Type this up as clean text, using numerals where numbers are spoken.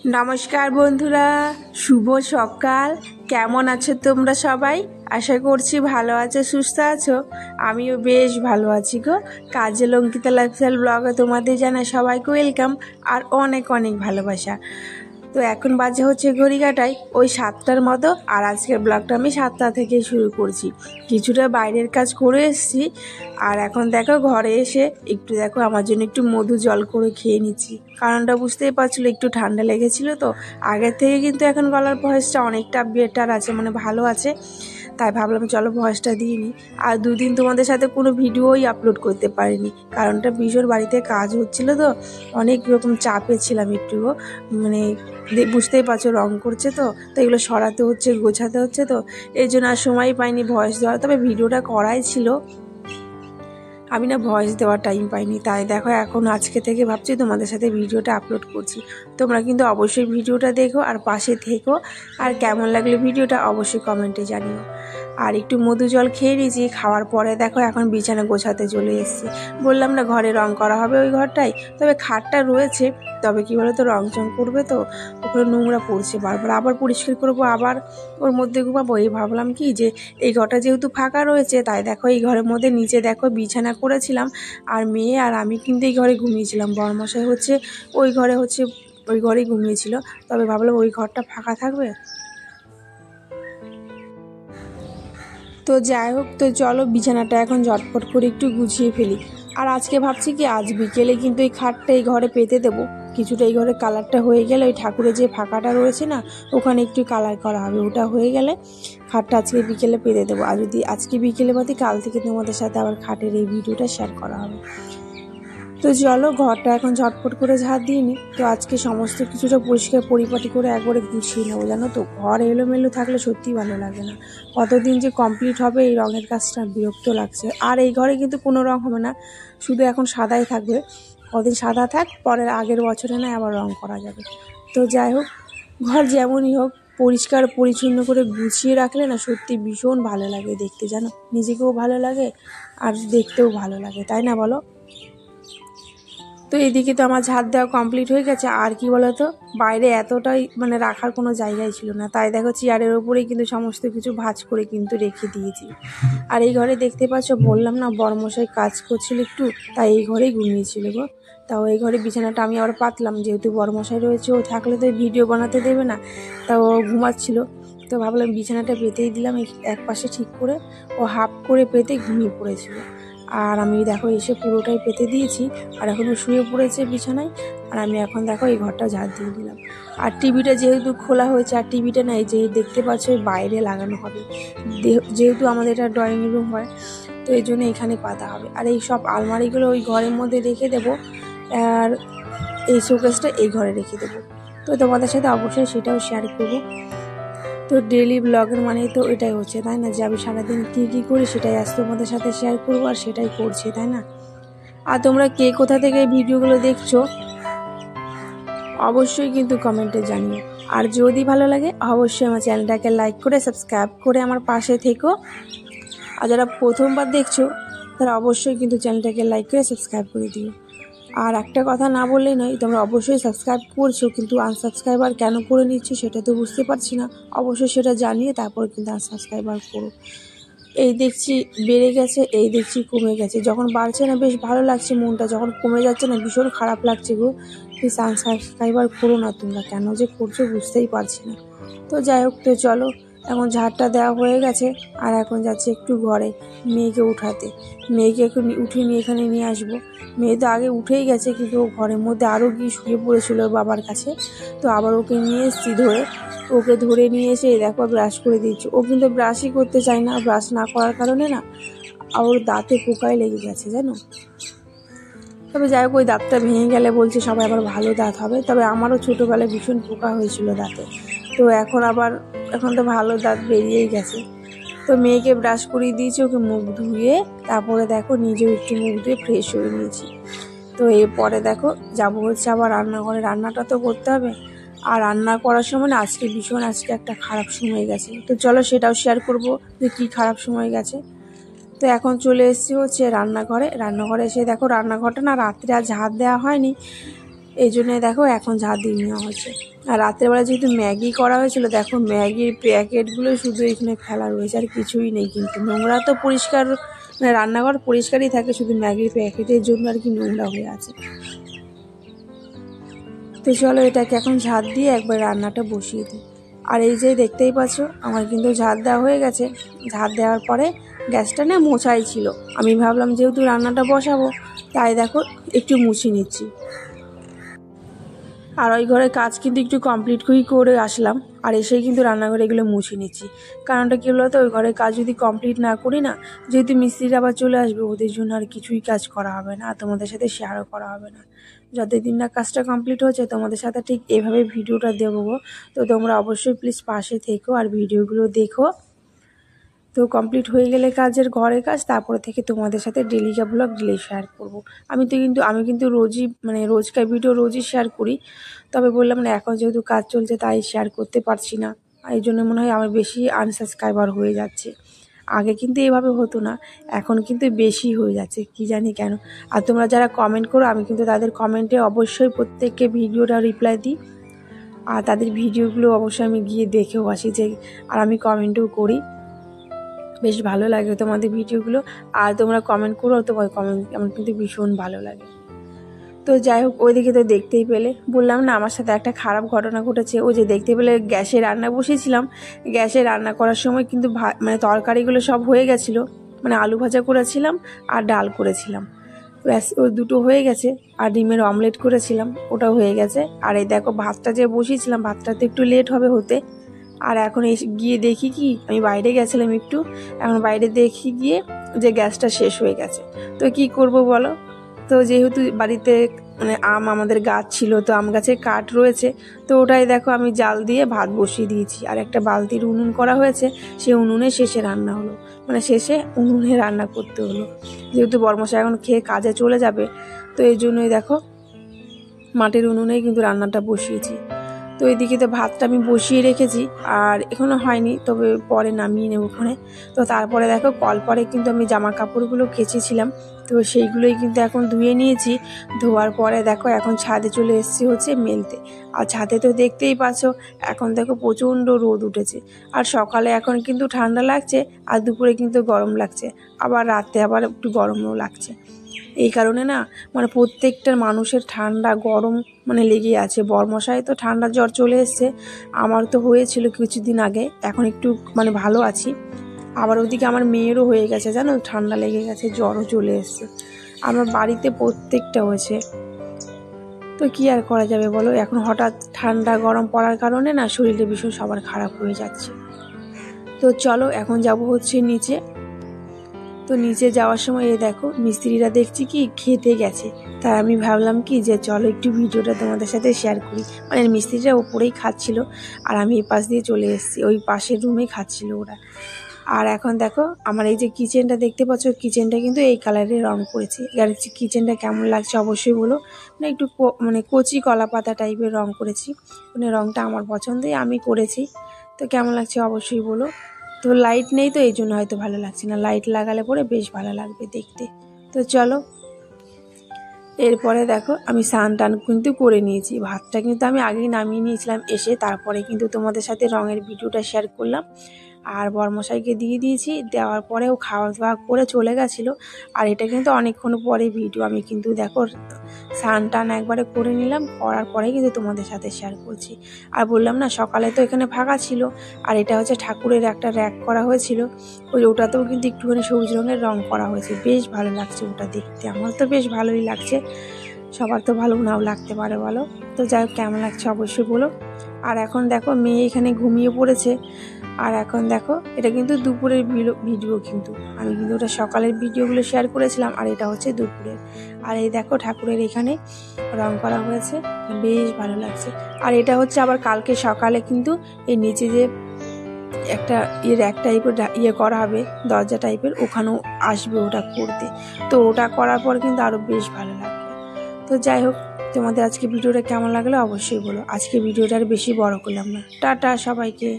নমস্কার বন্ধুরা, শুভ সকাল। কেমন আছো তোমরা সবাই? আশা করছি ভালো আছো, সুস্থ আছো। আমিও বেশ ভালো আছি গো। কাজল অঙ্কিতা লাইফস্টাইল ব্লগে তোমাদের জানাই সবাইকে ওয়েলকাম আর অনেক অনেক ভালোবাসা। তো এখন বাজে হচ্ছে ঘড়ি কাটাই ওই 7টার মতো, আর আজকের ব্লগটা আমি 7টা থেকে শুরু করছি। কিছুটা বাইরের কাজ করে এসেছি, আর এখন দেখো ঘরে এসে একটু দেখো আমার জন্য একটু মধু জল করে খেয়ে নিচ্ছি। কারণটা বুঝতেই পারছিলো, একটু ঠান্ডা লেগেছিল তো। আগের থেকে কিন্তু এখন গলার ভয়েসটা অনেকটা বেটার আছে, মানে ভালো আছে। তাই ভাবলাম চলো ভয়েসটা দিয়ে নিই। আর দুদিন তোমাদের সাথে কোনো ভিডিওই আপলোড করতে পারিনি, কারণটা ভীষণ বাড়িতে কাজ হচ্ছিল তো, অনেক রকম চাপে ছিলাম একটুও। মানে বুঝতেই পারছো, রং করছে তো এগুলো সরাতে হচ্ছে, গোছাতে হচ্ছে, তো এই জন্য আর সময় পাইনি ভয়েস দেওয়ার। তবে ভিডিওটা করাই ছিল, আমি না ভয়েস দেওয়ার টাইম পাইনি। তাই দেখো এখন আজকে থেকে ভাবছি তোমাদের সাথে ভিডিওটা আপলোড করছি। তোমরা কিন্তু অবশ্যই ভিডিওটা দেখো আর পাশে থেকো। আর কেমন লাগলে ভিডিওটা অবশ্যই কমেন্টে জানিও। আর একটু মধু জল খেয়ে নিয়েছি, খাওয়ার পরে দেখো এখন বিছানা গোছাতে চলে এসেছি। বললাম না ঘরে রং করা হবে ওই ঘরটাই, তবে খাটটা রয়েছে, তবে কী বলো তো রং চং করবে তো ওখানে নোংরা পড়ছে বারবার, আবার পরিষ্কার করবো, আবার ওর মধ্যে ঘুমাবো। এই ভাবলাম কি যে এই ঘরটা যেহেতু ফাঁকা রয়েছে, তাই দেখো এই ঘরের মধ্যে নিচে দেখো বিছানা করেছিলাম, আর মেয়ে আর আমি কিন্তু এই ঘরে ঘুমিয়েছিলাম। বরমশাই হচ্ছে ওই ঘরেই ঘুমিয়েছিল। তবে ভাবলাম ওই ঘরটা ফাঁকা থাকবে। তো যাই হোক, তো চলো বিছানাটা এখন ঝটপট করে একটু গুছিয়ে ফেলি। আর আজকে ভাবছি কি আজ বিকেলে কিন্তু এই খাটটা এই ঘরে পেতে দেবো। কিছুটা এই ঘরে কালারটা হয়ে গেলে ওই ঠাকুরের যে ফাঁকাটা রয়েছে না, ওখানে একটু কালার করা হবে। ওটা হয়ে গেলে খাটটা আজকে বিকেলে পেতে দেবো। আর যদি আজকে বিকেলে বাদে কাল থেকে তোমাদের সাথে আবার খাটের এই ভিডিওটা শেয়ার করা হবে। তো চলো ঘরটা এখন ঝটপট করে ঝাড় দিয়ে নিই। তো আজকে সমস্ত কিছুটা পরিষ্কার পরিপাটি করে একবারে গুছিয়ে নেবো। জানো তো ঘর এলোমেলো থাকলে সত্যিই ভালো লাগে না। কতদিন যে কমপ্লিট হবে এই রঙের কাজটা, বিরক্ত লাগছে। আর এই ঘরে কিন্তু কোনো রং হবে না, শুধু এখন সাদাই থাকবে। কদিন সাদা থাক, পরের আগের বছরে না আবার রং করা যাবে। তো যাই হোক, ঘর যেমনই হোক পরিষ্কার পরিচ্ছন্ন করে গুছিয়ে রাখলে না সত্যি ভীষণ ভালো লাগে দেখতে, জানো নিজেকেও ভালো লাগে আর দেখতেও ভালো লাগে, তাই না বলো? তো এদিকে তো আমার ঝাড় দেওয়া কমপ্লিট হয়ে গেছে। আর কি বলতো, বাইরে এতটাই মানে রাখার কোনো জায়গাই ছিল না, তাই দেখো চেয়ারের ওপরেই কিন্তু সমস্ত কিছু ভাঁজ করে কিন্তু রেখে দিয়েছি। আর এই ঘরে দেখতে পাচ্ছ, বললাম না বরমশাই কাজ করছিল একটু, তাই এই ঘরেই ঘুমিয়েছিল গো। তাও এই ঘরে বিছানাটা আমি আবার পাতলাম, যেহেতু বরমশাই রয়েছে, ও থাকলে তো ভিডিও বানাতে দেবে না, তাও ও ঘুমাচ্ছিল। তো ভাবলাম বিছানাটা পেতেই দিলাম এক পাশে ঠিক করে। ও হাফ করে পেতে ঘুমিয়ে পড়েছিল, আর আমি দেখো এসে পুরোটাই পেতে দিয়েছি। আর এখনও শুয়ে পড়েছে বিছানায়। আর আমি এখন দেখো এই ঘরটা ঝাড় দিয়ে দিলাম। আর টিভিটা যেহেতু খোলা হয়েছে, আর টিভিটা নাই যে দেখতে পাচ্ছ বাইরে লাগানো হবে, যেহেতু আমাদের এটা ড্রয়িং রুম হয়, তো এই জন্য এখানে পাতা হবে। আর এই সব আলমারিগুলো ওই ঘরের মধ্যে রেখে দেবো, আর এই শোকেসটা এই ঘরে রেখে দেবো। তো তোমাদের সাথে অবশ্যই সেটাও শেয়ার করবো। তো ডেলি ব্লগের মানেই তো এটাই হচ্ছে, তাই না, যে আমি সারাদিন কী করি সেটাই আজ তোমাদের সাথে শেয়ার করবো, আর সেটাই করছি, তাই না? আর তোমরা কে কোথা থেকে এই ভিডিওগুলো দেখছো অবশ্যই কিন্তু কমেন্টে জানিও। আর যদি ভালো লাগে অবশ্যই আমার চ্যানেলটাকে লাইক করে সাবস্ক্রাইব করে আমার পাশে থেকো। আর যারা প্রথমবার দেখছো তারা অবশ্যই কিন্তু চ্যানেলটাকে লাইক করে সাবস্ক্রাইব করে দিও। আর একটা কথা না বললেই নয়, তোমরা অবশ্যই সাবস্ক্রাইব করছো, কিন্তু আনসাবস্ক্রাইবার কেন করে নিচ্ছো সেটা তো বুঝতে পারছি না। অবশ্যই সেটা জানিয়ে তারপর কিন্তু আনসাবস্ক্রাইবার করো। এই দেখছি বেড়ে গেছে, এই দেখছি কমে গেছে। যখন বাড়ছে না বেশ ভালো লাগছে মনটা, যখন কমে যাচ্ছে না ভীষণ খারাপ লাগছে গো। প্লিজ আনসাবস্ক্রাইবার করো না তোমরা, কেন যে করছো বুঝতেই পারছি না। তো যাই হোক, তো চলো এখন ঝাড়টা দেওয়া হয়ে গেছে, আর এখন যাচ্ছে একটু ঘরে মেয়েকে উঠাতে। মেয়েকে একটু উঠিয়ে নিয়ে এখানে নিয়ে আসবো। মেয়ে তো আগে উঠেই গেছে, কিন্তু ও ঘরের মধ্যে আরও গিয়ে শুয়ে পড়েছিল ওর বাবার কাছে। তো আবার ওকে নিয়ে এসেছি ধরে, ওকে ধরে নিয়ে এসে দেখো ব্রাশ করে দিচ্ছি। ও কিন্তু ব্রাশই করতে চায় না, ব্রাশ না করার কারণে না ওর দাঁতে পোকায় লেগে গেছে, জানো। তবে যাই হোক, ওই দাঁতটা ভেঙে গেলে বলছে সবাই আবার ভালো দাঁত হবে। তবে আমারও ছোটোবেলায় ভীষণ পোকা হয়েছিল দাঁতে, তো এখন তো ভালো দাঁত বেরিয়েই গেছে। তো মেয়েকে ব্রাশ করিয়ে দিয়েছি, ওকে মুখ ধুয়ে তারপরে দেখো নিজেও একটু মুখ ধুয়ে ফ্রেশ হয়ে নিয়েছি। তো এরপরে দেখো যাবো হচ্ছে আবার রান্নাঘরে, রান্নাটা তো করতে হবে। আর রান্না করার সময় না আজকে একটা খারাপ সময় গেছে। তো চলো সেটাও শেয়ার করব যে কী খারাপ সময় গেছে। তো এখন চলে এসেছি হচ্ছে রান্নাঘরে এসে দেখো রান্নাঘরটা না রাত্রে আর ঝাড় দেওয়া হয়নি। এই জন্যে দেখো এখন ঝাড় দিয়ে নেওয়া হচ্ছে। আর রাত্রেবেলা যেহেতু ম্যাগি করা হয়েছিল, দেখো ম্যাগির প্যাকেটগুলো শুধু এখানে ফেলা রয়েছে, আর কিছুই নেই। কিন্তু নোংরা তো পরিষ্কার, মানে রান্নাঘর পরিষ্কারই থাকে, শুধু ম্যাগির প্যাকেটের জন্য আর কি নোংরা হয়ে আছে। তো চলো এটাকে এখন ঝাড় দিয়ে একবার রান্নাটা বসিয়ে দিই। আর এই যে দেখতেই পাচ্ছ আমার কিন্তু ঝাড় দেওয়া হয়ে গেছে। ঝাড় দেওয়ার পরে গ্যাসটা না মোছাই ছিল, আমি ভাবলাম যেহেতু রান্নাটা বসাবো তাই দেখো একটু মুছে নিচ্ছি। আর ওই ঘরের কাজ কিন্তু একটু কমপ্লিট করে আসলাম, আর এসেই কিন্তু রান্নাঘরে এগুলো মুছে নিচ্ছি। কারণটা কী বলতো, ওই ঘরের কাজ যদি কমপ্লিট না করি না, যেহেতু মিস্ত্রিরা আবার চলে আসবে, ওদের জন্য আর কিছুই কাজ করা হবে না, আর তোমাদের সাথে শেয়ারও করা হবে না। যতদিন না কাজটা কমপ্লিট হচ্ছে তোমাদের সাথে ঠিক এভাবে ভিডিওটা দেবো। তো তোমরা অবশ্যই প্লিজ পাশে থেকো আর ভিডিওগুলো দেখো। তো কমপ্লিট হয়ে গেলে কাজের ঘরের কাজ, তারপরে থেকে তোমাদের সাথে ডেলিকা ব্লগ ডেলি শেয়ার করব। আমি কিন্তু রোজই, মানে রোজকার ভিডিও রোজই শেয়ার করি, তবে বললাম না এখন যেহেতু কাজ চলছে তাই শেয়ার করতে পারছি না। এই জন্য মনে হয় আমার বেশি আনসাবস্ক্রাইবার হয়ে যাচ্ছে। আগে কিন্তু এভাবে হতো না, এখন কিন্তু বেশি হয়ে যাচ্ছে, কি জানি কেন। আর তোমরা যারা কমেন্ট করো, আমি কিন্তু তাদের কমেন্টে অবশ্যই প্রত্যেককে ভিডিওটা রিপ্লাই দিই, আর তাদের ভিডিওগুলো অবশ্যই আমি গিয়ে দেখেও আসি যে, আর আমি কমেন্টও করি। বেশ ভালো লাগে তোমাদের ভিডিওগুলো, আর তোমরা কমেন্ট করো, তোমার কমেন্ট আমার কিন্তু ভীষণ ভালো লাগে। তো যাই হোক, ওইদিকে তো দেখতেই পেলে, বললাম না আমার সাথে একটা খারাপ ঘটনা ঘটেছে। ওই যে দেখতে পেলে গ্যাসে রান্না বসিয়েছিলাম, গ্যাসে রান্না করার সময় কিন্তু মানে তরকারিগুলো সব হয়ে গেছিলো, মানে আলু ভাজা করেছিলাম আর ডাল করেছিলাম, ব্যাস ওই দুটো হয়ে গেছে। আর ডিমের অমলেট করেছিলাম, ওটাও হয়ে গেছে। আর এই দেখো ভাতটা যে বসিয়েছিলাম, ভাতটা তো একটু লেট হবে হতে। আর এখন গিয়ে দেখি কি, আমি বাইরে গেছিলাম একটু, এখন বাইরে দেখি গিয়ে যে গ্যাসটা শেষ হয়ে গেছে। তো কি করব বলো। তো যেহেতু বাড়িতে মানে আমাদের গাছ ছিল, তো আম গাছে কাঠ রয়েছে, তো ওটাই দেখো আমি জাল দিয়ে ভাত বসিয়ে দিয়েছি। আর একটা বালতির উনুন করা হয়েছে, সেই উনুনে শেষে রান্না হলো, মানে শেষে উনুনে রান্না করতে হলো, যেহেতু বরমশাই এখন খেয়ে কাজে চলে যাবে। তো এই জন্যই দেখো মাটির উনুনেই কিন্তু রান্নাটা বসিয়েছি। তো এদিকে তো ভাতটা আমি বসিয়ে রেখেছি, আর এখনও হয়নি, তবে পরে নামিয়ে নেব ওখানে। তো তারপরে দেখো কলপারে কিন্তু আমি জামা কাপড়গুলো কেচেছিলাম, তো সেইগুলোই কিন্তু এখন ধুয়ে নিয়েছি। ধোয়ার পরে দেখো এখন ছাদে চলে এসেছি হচ্ছে মেলতে। আর ছাদে তো দেখতেই পাচ্ছ এখন দেখো প্রচণ্ড রোদ উঠেছে, আর সকালে এখন কিন্তু ঠান্ডা লাগছে, আর দুপুরে কিন্তু গরম লাগছে, আবার রাতে আবার একটু গরমও লাগছে। এই কারণে না, মানে প্রত্যেকটা মানুষের ঠান্ডা গরম মানে লেগে আছে। বরমশাই তো ঠান্ডা জ্বর চলে এসছে, আমার তো হয়েছিল কিছুদিন আগে, এখন একটু মানে ভালো আছি। আবার ওদিকে আমার মেয়েরও হয়ে গেছে, জানো, ঠান্ডা লেগে গেছে, জ্বরও চলে এসছে। আমার বাড়িতে প্রত্যেকটা হয়েছে। তো কি আর করা যাবে বলো, এখন হঠাৎ ঠান্ডা গরম পড়ার কারণে না শরীরে ভীষণ সবার খারাপ হয়ে যাচ্ছে। তো চলো এখন যাব হচ্ছে নিচে। তো নিচে যাওয়ার সময় এই দেখো মিস্ত্রিরা দেখছি কি খেতে গেছে, তাই আমি ভাবলাম কি যে চলো একটু ভিডিওটা তোমাদের সাথে শেয়ার করি। মানে মিস্ত্রিরা ওপরেই খাচ্ছিল, আর আমি এই পাশ দিয়ে চলে এসেছি, ওই পাশের রুমেই খাচ্ছিল ওরা। আর এখন দেখো আমার এই যে কিচেনটা দেখতে পাচ্ছ, কিচেনটা কিন্তু এই কালারের রং করেছি। আর কিচেনটা কেমন লাগছে অবশ্যই বলো। মানে একটু মানে কচি কলা পাতা টাইপের রং করেছি, মানে রংটা আমার পছন্দই, আমি করেছি। তো কেমন লাগছে অবশ্যই বলো। তো লাইট নেই, তো এই জন্য হয়তো ভালো লাগছে না, লাইট লাগালে পরে বেশ ভালো লাগবে দেখতে। তো চলো এরপরে দেখো আমি স্নান টান কিন্তু করে নিয়েছি, ভাতটা কিন্তু আমি আগেই নামিয়ে নিয়েছিলাম এসে, তারপরে কিন্তু তোমাদের সাথে রঙের ভিডিওটা শেয়ার করলাম। আর বরমশাইকে দিয়ে দিয়েছি, দেওয়ার পরেও খাওয়া দাওয়া করে চলে গেছিলো। আর এটা কিন্তু অনেকক্ষণ পরে ভিডিও, আমি কিন্তু দেখো স্নান টান একবারে করে নিলাম, করার পরে কিন্তু তোমাদের সাথে শেয়ার করছি। আর বললাম না সকালে তো এখানে ফাঁকা ছিল, আর এটা হচ্ছে ঠাকুরের একটা র্যাক করা হয়েছিল, ওটাতেও কিন্তু একটুখানি সবুজ রঙের রং করা হয়েছে, বেশ ভালো লাগছে ওটা দেখতে, আমার তো বেশ ভালোই লাগছে, সবার তো ভালো নাও লাগতে পারে বলো। তো যাই হোক কেমন লাগছে অবশ্যই বলো। আর এখন দেখো মেয়ে এখানে ঘুমিয়ে পড়েছে। আর এখন দেখো এটা কিন্তু দুপুরের ভিডিও, কিন্তু আমি কিন্তু ওটা সকালের ভিডিওগুলো শেয়ার করেছিলাম, আর এটা হচ্ছে দুপুরের। আর এই দেখো ঠাকুরের এখানে রং করা হয়েছে, বেশ ভালো লাগছে। আর এটা হচ্ছে আবার কালকে সকালে কিন্তু এই নিচে যে একটা এক টাইপের করা হবে, দরজা টাইপের, ওখানেও আসবে ওটা করতে। তো ওটা করার পর কিন্তু আরও বেশ ভালো লাগবে। তো যাই হোক তোমাদের আজকে ভিডিওটা কেমন লাগলো অবশ্যই বলো। আজকে ভিডিওটা আর বেশি বড় করলাম না, টাটা সবাইকে।